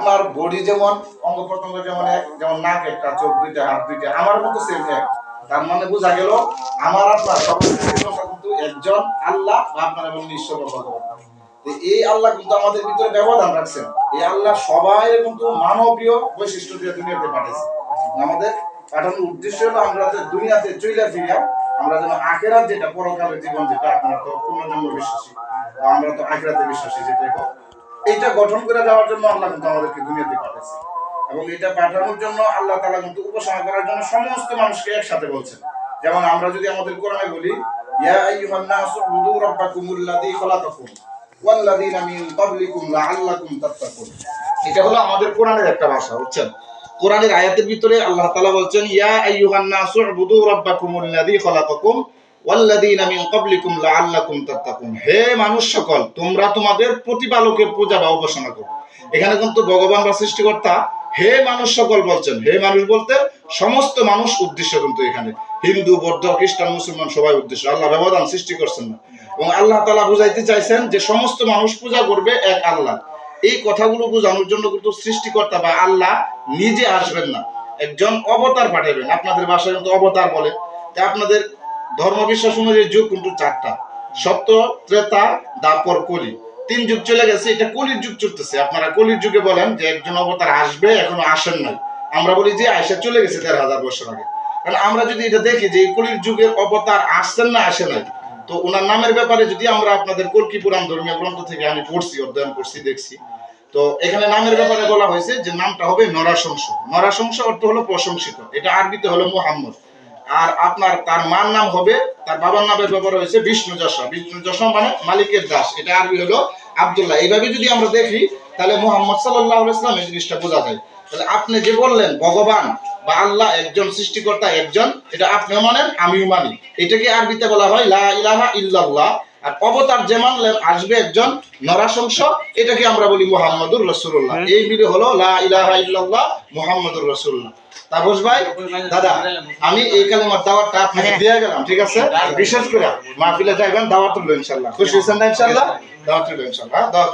আপনার বডি যেমন অঙ্গ প্রত্যঙ্গ যেমন এক, যেমন নাক একটা, চোখ দুইটা, হাত দুইটা, আমার মতো সেম এক। তার মানে বোঝা গেল আমার আপনার সবার কিন্তু একজন আল্লাহ বা আপনার এবং ঈশ্বর বা ভগবান। এই আল্লাহ কিন্তু আমাদের ভিতরে ব্যবধান রাখছেন। এই আল্লাহ সবাই কিন্তু মানবীয় বৈশিষ্ট্য দিয়ে দুনিয়াতে পাঠাইছে। আমাদের পাঠানোর উদ্দেশ্য হলো আমরা দুনিয়াতে চইলা ফিরা আমরা যেন আখিরাত যেটা পরকালের জীবন, যেটা আপনারা তো পুনর্জন্ম বিশ্বাসী, আমরা তো আখিরাতে বিশ্বাসী, যেটাই হোক, এইটা গঠন করে দেওয়ার জন্য আল্লাহ কিন্তু আমাদেরকে দুনিয়াতে পাঠাইছে। এবং এটা পাঠানোর জন্য আল্লাহ তাআলা কিন্তু উপাসনা করার জন্য সমস্ত মানুষকে একসাথে বলছেন। যেমন আমরা যদি আমাদের কোরআনে বলি, ইয়া আইয়ুহান নাসু উবুদু রাব্বাকুমুল্লাযী খালাকাকুম ওয়াল্লাযীনা মিন ক্বাবলিকুম লাআল্লাকুম তাত্তাকুন। এটা হলো আমাদের কোরআনের একটা ভাষা, বুঝছেন? কোরআনের আয়াতের ভিতরে আল্লাহ তাআলা বলছেন, ইয়া আইয়ুহান নাসু উবুদু রাব্বাকুমুল্লাযী খালাকাকুম ওয়াল্লাযীনা মিন ক্বাবলিকুম লাআল্লাকুম তাত্তাকুন। হে মানুষ সকল, তোমরা তোমাদের প্রতিপালকের পূজা বা উপাসনা করো। এখানে কিন্তু ভগবান বা সৃষ্টিকর্তা হে মানুষ সকল বলছেন। হে মানুষ বলতে সমস্ত মানুষ উদ্দেশ্য, কিন্তু এখানে হিন্দু, বৌদ্ধ, খ্রিস্টান, মুসলমান সবাই উদ্দেশ্য, আল্লাহ ব্যবধান সৃষ্টি করছেন না। এবং আল্লাহ তাআলা বুঝাইতে চাইছেন যে সমস্ত মানুষ পূজা করবে এক আল্লাহ। এই কথাগুলো বোঝানোর জন্য কিন্তু সৃষ্টিকর্তা বা আল্লাহ নিজে আসবেন না, একজন অবতার পাঠাবেন। আপনাদের ভাষায় কিন্তু অবতার বলে। আপনাদের ধর্ম বিশ্বাস অনুযায়ী যুগ কিন্তু চারটা: সত্য, ত্রেতা, দ্বাপর, কলি। 3 যুগ চলে গেছে, এটা কলির যুগ চলতেছে। আপনারা কলির যুগে বলেন যে একজন অবতার আসবে, এখনো আসেন নাই। আমরা বলি যে আয়েশা চলে গেছে 1500 বছর আগে। কারণ আমরা যদি এটা দেখি যে কলির যুগের অবতার আসছেন না আসে নাই, তো ওনার নামের ব্যাপারে যদি আমরা আপনাদের কল্কি পুরাণ ধর্মীয় গ্রন্থ থেকে আমি পড়ছি, অধ্যয়ন করছি, দেখছি, তো এখানে নামের ব্যাপারে বলা হয়েছে যে নামটা হবে নরাশংস। নরাশংস অর্থ হলো প্রশংসিত, এটা আরবিতে হলো মুহাম্মদ। আর আপনার তার মার নাম হবে, তার বাবার নামের ব্যাপারে হয়েছে বিষ্ণু যশা। বিষ্ণু যশা মানে মালিকের দাস, এটা আরবি হলো আব্দুল্লাহ। এইভাবে যদি আমরা দেখি তাহলে মুহাম্মদ সাল্লাল্লাহু আলাইহি ওয়াসাল্লাম এই জিনিসটা বোঝা যায়। তাহলে আপনি যে বললেন ভগবান বা আল্লাহ একজন, সৃষ্টিকর্তা একজন, এটা আপনিও মানেন আমিও মানি। এটাকে আরবিতে বলা হয় লা ইলাহা ইল্লাল্লাহ। আর অবতার যে মানলেন আসবে একজন নরাশংস, এটাকে আমরা বলি মুহাম্মাদুর রাসূলুল্লাহ। এই মিলে হলো লা ইলাহা ইল্লাল্লাহ মুহাম্মাদুর রাসূলুল্লাহ। তাপস ভাই, দাদা, আমি এই কালেমার দাওয়াতটা আপনাকে দিয়ে গেলাম, ঠিক আছে? বিশেষ করে মাহফিলে যাইবেন, দাওয়াত হলো ইনশাআল্লাহ। খুশি হয়েছেন না ইনশাআল্লাহ? দাওয়াত হলো ইনশাআল্লাহ, দাওয়াত।